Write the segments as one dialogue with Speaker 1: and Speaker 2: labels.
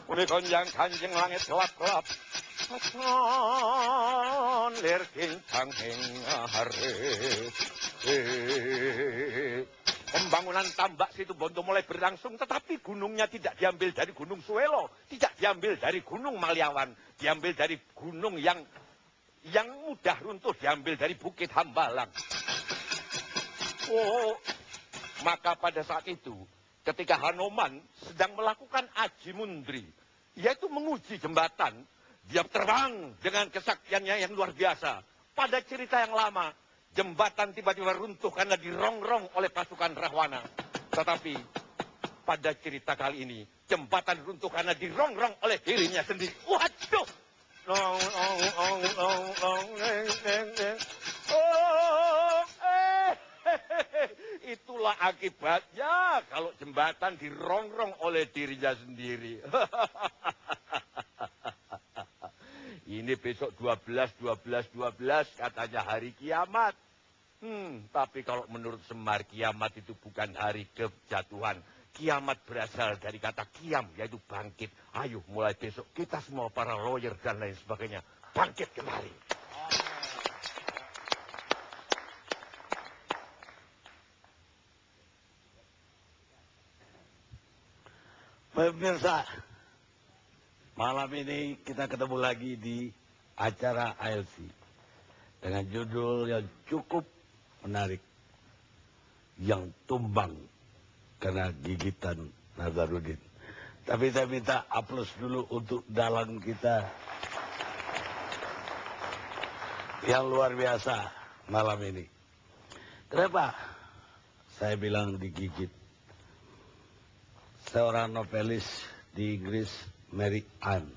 Speaker 1: Punika njang Kanjeng langit gelap-gelap. Acan lir kincang ing are. Pembangunan tambak Situbondo mulai berlangsung, tetapi gunungnya tidak diambil dari Gunung Suelo, tidak diambil dari Gunung Maliawan, diambil dari gunung yang mudah runtuh, diambil dari Bukit Hambalang. Oh, maka pada saat itu, ketika Hanoman sedang melakukan aji mundri, yaitu menguji jembatan, dia terbang dengan kesaktiannya yang luar biasa. Pada cerita yang lama, jembatan tiba-tiba runtuh karena dirongrong oleh pasukan Rahwana. Tetapi pada cerita kali ini, jembatan runtuh karena dirongrong oleh dirinya sendiri. Waduh! Itulah akibatnya kalau jembatan dirongrong oleh dirinya sendiri. Ini besok 12 katanya hari kiamat. Tapi kalau menurut Semar, kiamat itu bukan hari kejatuhan. Kiamat berasal dari kata kiam, yaitu bangkit. Ayo mulai besok kita semua para lawyer dan lain sebagainya bangkit kembali.
Speaker 2: Pemirsa, malam ini kita ketemu lagi di acara ALC dengan judul yang cukup menarik, yang tumbang karena gigitan Nazarudin. Tapi saya minta aplaus dulu untuk dalang kita yang luar biasa malam ini. Kenapa saya bilang digigit? Seorang novelis di Inggris, Mary Ann,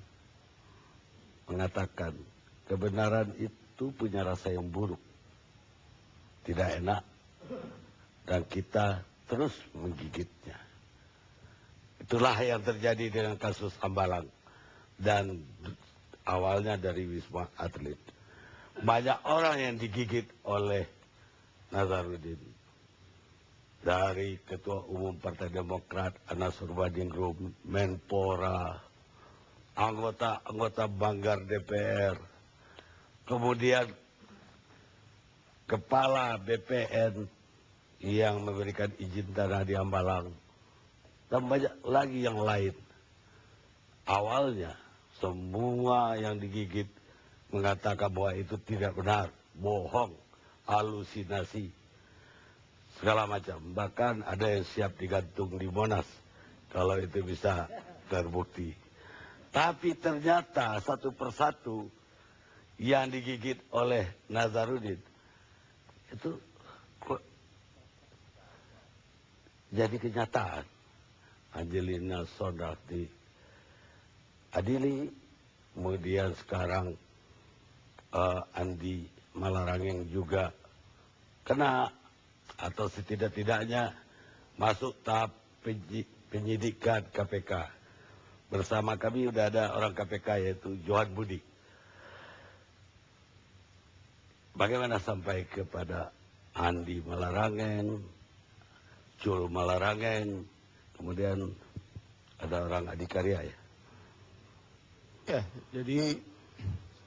Speaker 2: mengatakan kebenaran itu punya rasa yang buruk, tidak enak, dan kita terus menggigitnya. Itulah yang terjadi dengan kasus Hambalang, dan awalnya dari Wisma Atlet. Banyak orang yang digigit oleh Nazarudin. Dari Ketua Umum Partai Demokrat, Anas Urbaningrum, Menpora, anggota Banggar DPR, kemudian Kepala BPN yang memberikan izin tanah di Hambalang, dan banyak lagi yang lain. Awalnya, semua yang digigit mengatakan bahwa itu tidak benar, bohong, halusinasi, segala macam. Bahkan ada yang siap digantung di Monas kalau itu bisa terbukti. Tapi ternyata satu persatu yang digigit oleh Nazarudin itu kok jadi kenyataan. Angelina Sondakh diadili, kemudian sekarang Andi Malarangeng juga kena, atau setidak-tidaknya masuk tahap penyidikan KPK. Bersama kami sudah ada orang KPK yaitu Johan Budi. Bagaimana sampai kepada Andi Malarangeng, Jul Malarangeng, kemudian ada orang Adikarya ya?
Speaker 3: Ya, jadi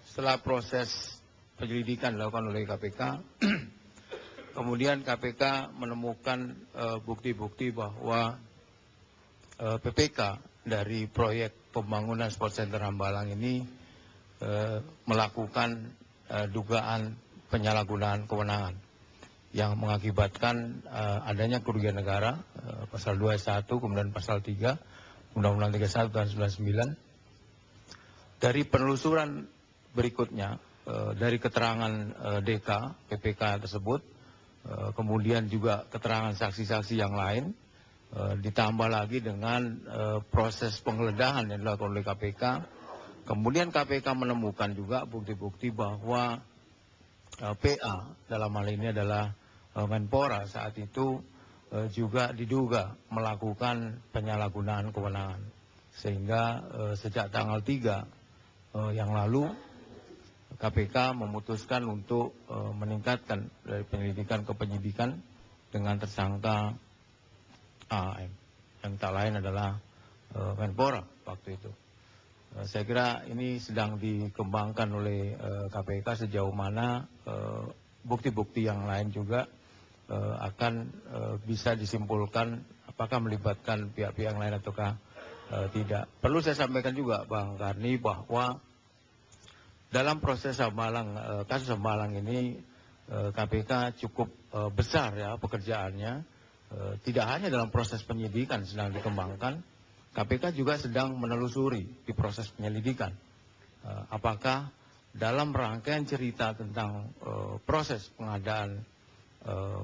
Speaker 3: setelah proses penyelidikan dilakukan oleh KPK, kemudian KPK menemukan bukti-bukti bahwa PPK dari proyek pembangunan Sport Center Hambalang ini melakukan dugaan penyalahgunaan kewenangan yang mengakibatkan adanya kerugian negara, pasal 21, kemudian pasal 3, Undang-Undang 31 tahun 99. Dari penelusuran berikutnya, dari keterangan DK PPK tersebut, kemudian juga keterangan saksi-saksi yang lain, ditambah lagi dengan proses penggeledahan yang dilakukan oleh KPK. Kemudian KPK menemukan juga bukti-bukti bahwa PA dalam hal ini adalah Menpora saat itu juga diduga melakukan penyalahgunaan kewenangan. Sehingga sejak tanggal 3 yang lalu KPK memutuskan untuk meningkatkan dari penyelidikan ke penyidikan dengan tersangka AM, yang tak lain adalah Menpora waktu itu. Saya kira ini sedang dikembangkan oleh KPK sejauh mana bukti-bukti yang lain juga akan bisa disimpulkan apakah melibatkan pihak-pihak yang lain ataukah tidak. Perlu saya sampaikan juga Bang Karni bahwa dalam proses kasus Hambalang ini KPK cukup besar ya pekerjaannya. Tidak hanya dalam proses penyidikan sedang dikembangkan, KPK juga sedang menelusuri di proses penyelidikan. Apakah dalam rangkaian cerita tentang proses pengadaan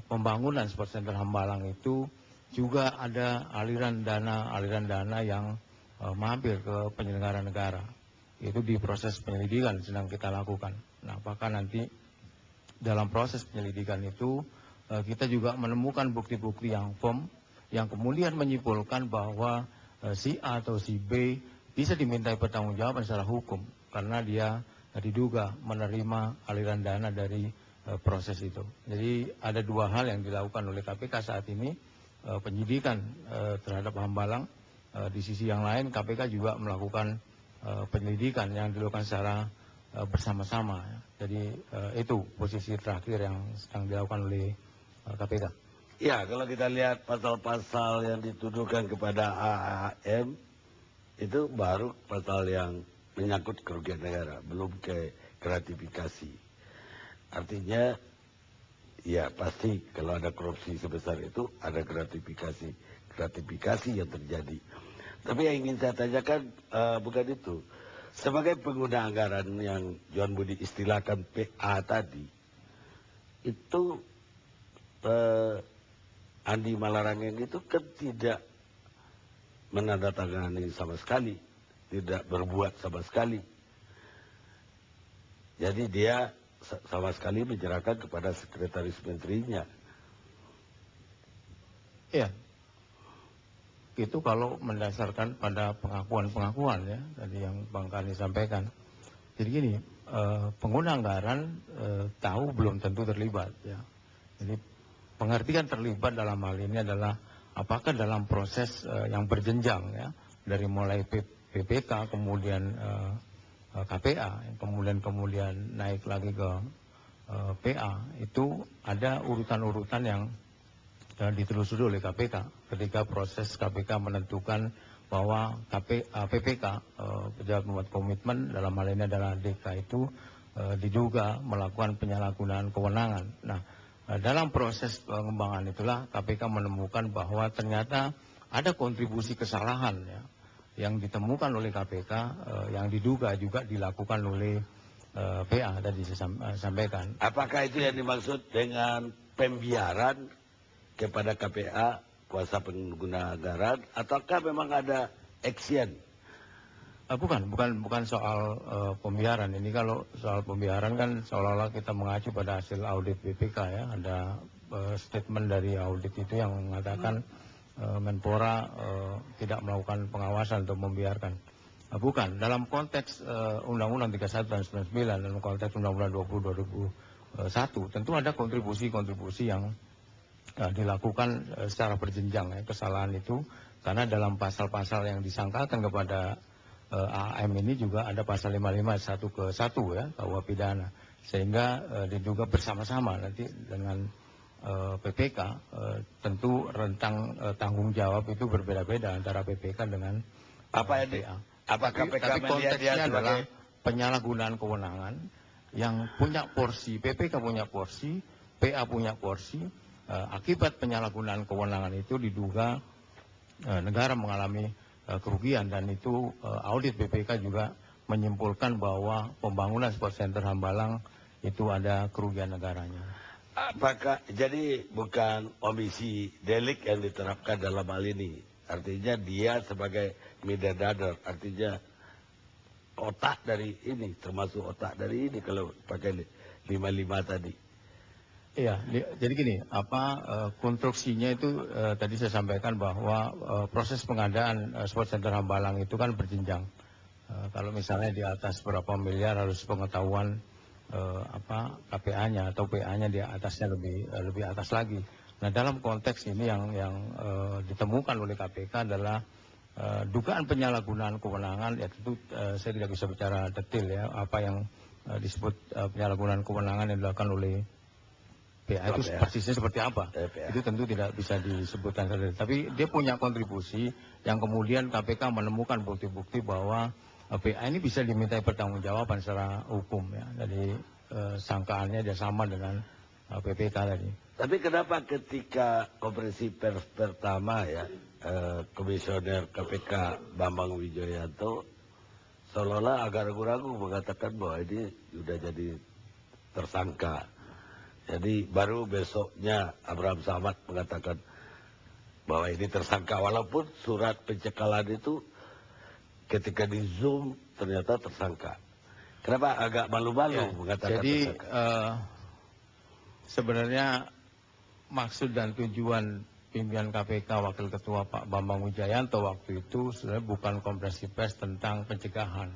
Speaker 3: pembangunan Sport Center Hambalang itu juga ada aliran dana yang mampir ke penyelenggara negara. Itu di proses penyelidikan sedang kita lakukan. Nah, apakah nanti dalam proses penyelidikan itu kita juga menemukan bukti-bukti yang firm yang kemudian menyimpulkan bahwa si A atau si B bisa dimintai pertanggungjawaban secara hukum karena dia diduga menerima aliran dana dari proses itu. Jadi ada dua hal yang dilakukan oleh KPK saat ini, penyidikan terhadap Hambalang. Di sisi yang lain KPK juga melakukan penyelidikan yang dilakukan secara bersama-sama. Jadi itu posisi terakhir yang sedang dilakukan oleh KPK.
Speaker 2: Ya, kalau kita lihat pasal-pasal yang dituduhkan kepada AAM, itu baru pasal yang menyangkut kerugian negara, belum ke gratifikasi. Artinya, ya pasti kalau ada korupsi sebesar itu, ada gratifikasi yang terjadi. Tapi yang ingin saya tanyakan bukan itu. Sebagai pengguna anggaran yang Johan Budi istilahkan PA tadi, itu Andi Malarangeng itu kan tidak menandatangani sama sekali, tidak berbuat sama sekali. Jadi dia sama sekali menyerahkan kepada sekretaris menterinya.
Speaker 3: Iya, itu kalau mendasarkan pada pengakuan-pengakuan ya, tadi yang Bang Kani sampaikan. Jadi gini, pengguna anggaran tahu belum tentu terlibat ya. Jadi pengertian terlibat dalam hal ini adalah apakah dalam proses yang berjenjang ya, dari mulai PPK kemudian KPA, kemudian naik lagi ke PA, itu ada urutan-urutan yang ditelusuri oleh KPK ketika proses KPK menentukan bahwa PPK, pejabat pembuat komitmen, dalam hal ini adalah DK itu diduga melakukan penyalahgunaan kewenangan. Nah, dalam proses pengembangan itulah KPK menemukan bahwa ternyata ada kontribusi kesalahan ya, yang ditemukan oleh KPK yang diduga juga dilakukan oleh PA tadi saya sampaikan.
Speaker 2: Apakah itu yang dimaksud dengan pembiaran kepada KPA, kuasa pengguna anggaran, ataukah memang ada action?
Speaker 3: Bukan soal pembiaran. Ini kalau soal pembiaran kan seolah-olah kita mengacu pada hasil audit BPK ya. Ada statement dari audit itu yang mengatakan Menpora tidak melakukan pengawasan untuk membiarkan. Bukan, dalam konteks Undang-Undang 31 dan 99, dalam konteks Undang-Undang 20 tentu ada kontribusi-kontribusi yang dilakukan secara berjenjang ya, kesalahan itu. Karena dalam pasal-pasal yang disangkakan kepada AM ini juga ada pasal 55 1 ke 1 ya, KUH pidana. Sehingga diduga bersama-sama nanti dengan PPK, tentu rentang tanggung jawab itu berbeda-beda antara PPK dengan PA. Tapi konteksnya adalah penyalahgunaan kewenangan yang punya porsi, PPK punya porsi, PA punya porsi. Akibat penyalahgunaan kewenangan itu diduga negara mengalami kerugian, dan itu audit BPK juga menyimpulkan bahwa pembangunan Sport Center Hambalang itu ada kerugian negaranya.
Speaker 2: Apakah jadi bukan omisi delik yang diterapkan dalam hal ini? Artinya dia sebagai middleman, artinya otak dari ini, termasuk otak dari ini kalau pakai 55 tadi.
Speaker 3: Iya, jadi gini, konstruksinya itu tadi saya sampaikan bahwa proses pengadaan Sport Center Hambalang itu kan berjenjang. Kalau misalnya di atas berapa miliar harus pengetahuan KPA-nya atau PA-nya di atasnya lebih atas lagi. Nah, dalam konteks ini yang ditemukan oleh KPK adalah dugaan penyalahgunaan kewenangan, ya tentu saya tidak bisa bicara detail ya apa yang disebut penyalahgunaan kewenangan yang dilakukan oleh PA itu persisnya seperti apa. Itu tentu tidak bisa disebutkan. Tapi dia punya kontribusi yang kemudian KPK menemukan bukti-bukti bahwa PA ini bisa dimintai pertanggungjawaban secara hukum ya. Jadi sangkaannya dia sama dengan PPK tadi.
Speaker 2: Tapi kenapa ketika konferensi pers pertama ya, Komisioner KPK Bambang Wijoyanto seolah-olah agak ragu-ragu mengatakan bahwa ini sudah jadi tersangka. Jadi baru besoknya Abraham Samad mengatakan bahwa ini tersangka. Walaupun surat pencekalan itu ketika di Zoom ternyata tersangka. Kenapa agak malu-malu mengatakan
Speaker 3: jadi,
Speaker 2: tersangka?
Speaker 3: Sebenarnya maksud dan tujuan pimpinan KPK Wakil Ketua Pak Bambang Wijoyanto waktu itu sebenarnya bukan konferensi pers tentang pencegahan.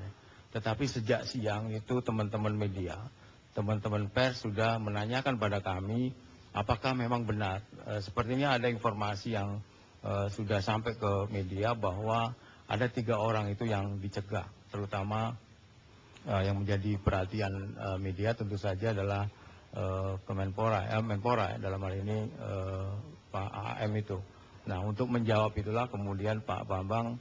Speaker 3: Tetapi sejak siang itu teman-teman media, teman-teman pers sudah menanyakan pada kami apakah memang benar. Sepertinya ada informasi yang sudah sampai ke media bahwa ada 3 orang itu yang dicegah. Terutama yang menjadi perhatian media tentu saja adalah Menpora dalam hal ini Pak AM itu. Nah, untuk menjawab itulah kemudian Pak Bambang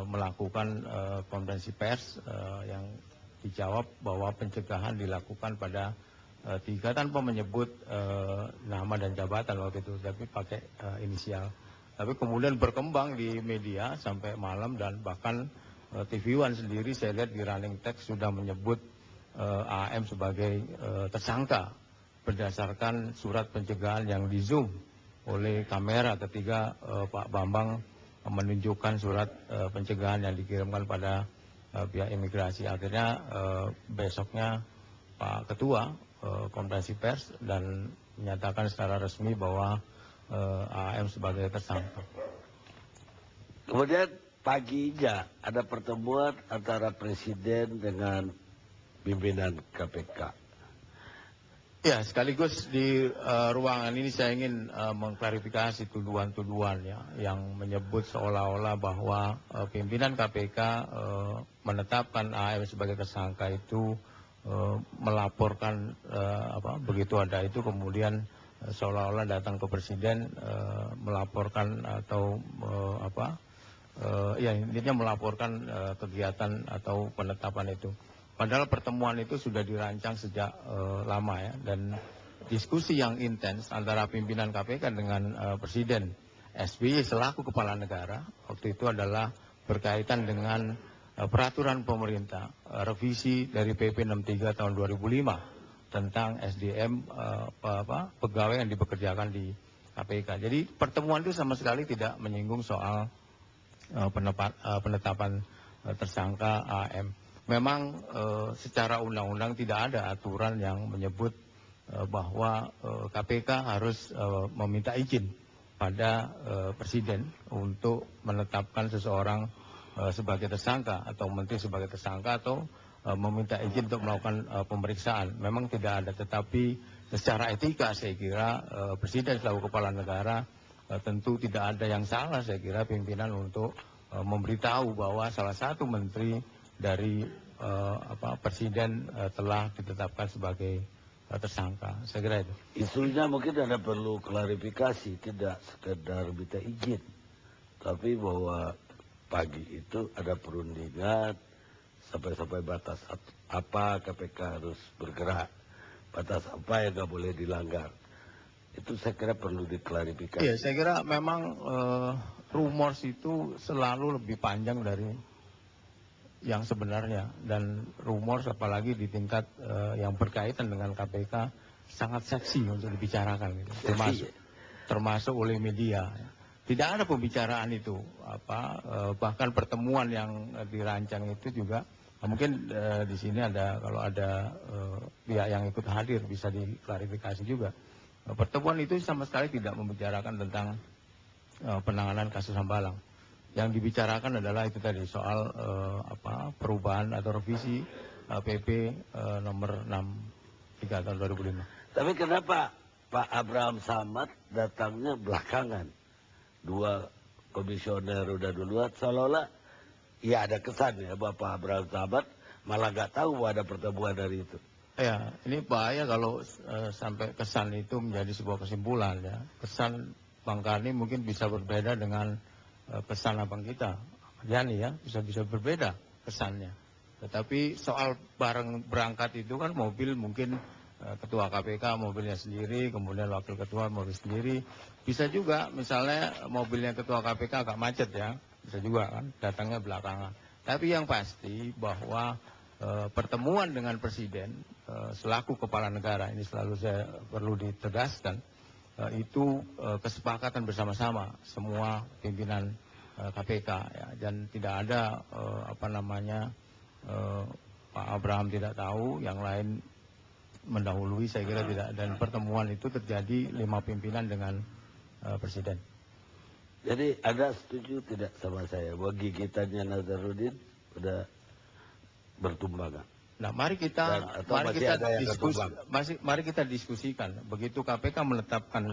Speaker 3: melakukan konferensi pers yang dijawab bahwa pencegahan dilakukan pada 3 tanpa menyebut nama dan jabatan waktu itu, tapi pakai inisial. Tapi kemudian berkembang di media sampai malam dan bahkan TV One sendiri saya lihat di running text sudah menyebut AM sebagai tersangka berdasarkan surat pencegahan yang di zoom oleh kamera ketika Pak Bambang menunjukkan surat pencegahan yang dikirimkan pada pihak imigrasi. Akhirnya besoknya Pak Ketua konferensi pers dan menyatakan secara resmi bahwa AM sebagai tersangka.
Speaker 2: Kemudian paginya ada pertemuan antara Presiden dengan pimpinan KPK.
Speaker 3: Ya, sekaligus di ruangan ini saya ingin mengklarifikasi tuduhan-tuduhan ya, yang menyebut seolah-olah bahwa pimpinan KPK menetapkan AM sebagai tersangka itu melaporkan begitu ada itu kemudian seolah-olah datang ke Presiden melaporkan atau ya intinya melaporkan kegiatan atau penetapan itu. Padahal pertemuan itu sudah dirancang sejak lama ya, dan diskusi yang intens antara pimpinan KPK dengan Presiden SBY selaku kepala negara waktu itu adalah berkaitan dengan peraturan pemerintah revisi dari PP 63 tahun 2005 tentang SDM pegawai yang dipekerjakan di KPK. Jadi pertemuan itu sama sekali tidak menyinggung soal penetapan tersangka AM. Memang secara undang-undang tidak ada aturan yang menyebut bahwa KPK harus meminta izin pada Presiden untuk menetapkan seseorang sebagai tersangka atau menteri sebagai tersangka atau meminta izin untuk melakukan pemeriksaan. Memang tidak ada, tetapi secara etika saya kira Presiden selaku kepala negara tentu tidak ada yang salah saya kira pimpinan untuk memberitahu bahwa salah satu menteri dari Presiden telah ditetapkan sebagai tersangka. Saya kira itu.
Speaker 2: Isunya mungkin ada perlu klarifikasi, tidak sekedar minta izin, tapi bahwa pagi itu ada perundingan sampai batas apa KPK harus bergerak, batas apa yang nggak boleh dilanggar. Itu saya kira perlu diklarifikasi.
Speaker 3: Iya, saya kira memang rumors itu selalu lebih panjang dari yang sebenarnya, dan rumors apalagi di tingkat yang berkaitan dengan KPK sangat seksi untuk dibicarakan gitu. termasuk oleh media. Tidak ada pembicaraan itu bahkan pertemuan yang dirancang itu juga mungkin di sini ada, kalau ada pihak yang ikut hadir bisa diklarifikasi juga. Pertemuan itu sama sekali tidak membicarakan tentang penanganan kasus Hambalang. Yang dibicarakan adalah itu tadi soal perubahan atau revisi PP nomor 63 tahun 2005.
Speaker 2: Tapi kenapa Pak Abraham Samad datangnya belakangan? 2 komisioner udah duluan, seolah-olah ya ada kesan ya Bapak Abraham Samad malah nggak tahu bahwa ada pertemuan dari itu.
Speaker 3: Ya, ini bahaya kalau sampai kesan itu menjadi sebuah kesimpulan ya. Kesan Bang Karni mungkin bisa berbeda dengan kesan abang kita, Yani ya, bisa berbeda kesannya. Tetapi soal bareng berangkat itu kan mobil mungkin ketua KPK mobilnya sendiri, kemudian wakil ketua mobil sendiri. Bisa juga misalnya mobilnya ketua KPK agak macet ya, bisa juga kan datangnya belakangan. Tapi yang pasti bahwa pertemuan dengan presiden selaku kepala negara ini selalu saya perlu ditegaskan itu kesepakatan bersama-sama semua pimpinan KPK ya, dan tidak ada Pak Abraham tidak tahu, yang lain mendahului, saya kira tidak, dan pertemuan itu terjadi 5 pimpinan dengan presiden.
Speaker 2: Jadi Anda setuju tidak sama saya bahwa gigitannya Nazarudin sudah bertumbangan?
Speaker 3: Nah, mari kita diskusikan. Begitu KPK menetapkan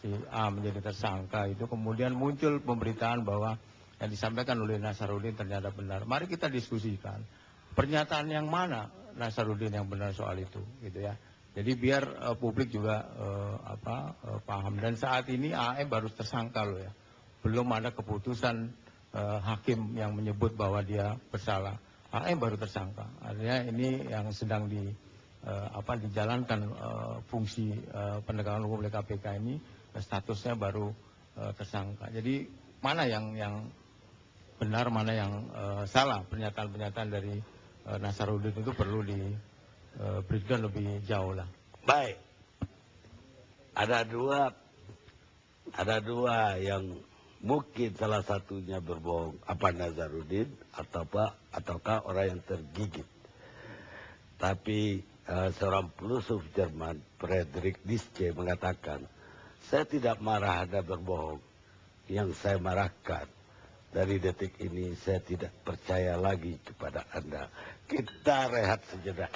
Speaker 3: si A menjadi tersangka itu, kemudian muncul pemberitaan bahwa yang disampaikan oleh Nazarudin ternyata benar. Mari kita diskusikan pernyataan yang mana Nazarudin yang benar soal itu, gitu ya. Jadi biar publik juga paham. Dan saat ini AM baru tersangka loh ya, belum ada keputusan hakim yang menyebut bahwa dia bersalah. AM baru tersangka. Artinya ini yang sedang dijalankan fungsi penegakan hukum oleh KPK ini, statusnya baru tersangka. Jadi mana yang benar, mana yang salah, pernyataan-pernyataan dari Nazarudin itu perlu diberikan lebih jauh lah.
Speaker 2: Baik. Ada dua yang mungkin salah satunya berbohong, apa Nazarudin ataukah orang yang tergigit. Tapi seorang filosof Jerman, Friedrich Nietzsche, mengatakan, saya tidak marah Anda berbohong. Yang saya marahkan, dari detik ini saya tidak percaya lagi kepada Anda. Kita rehat sejenak.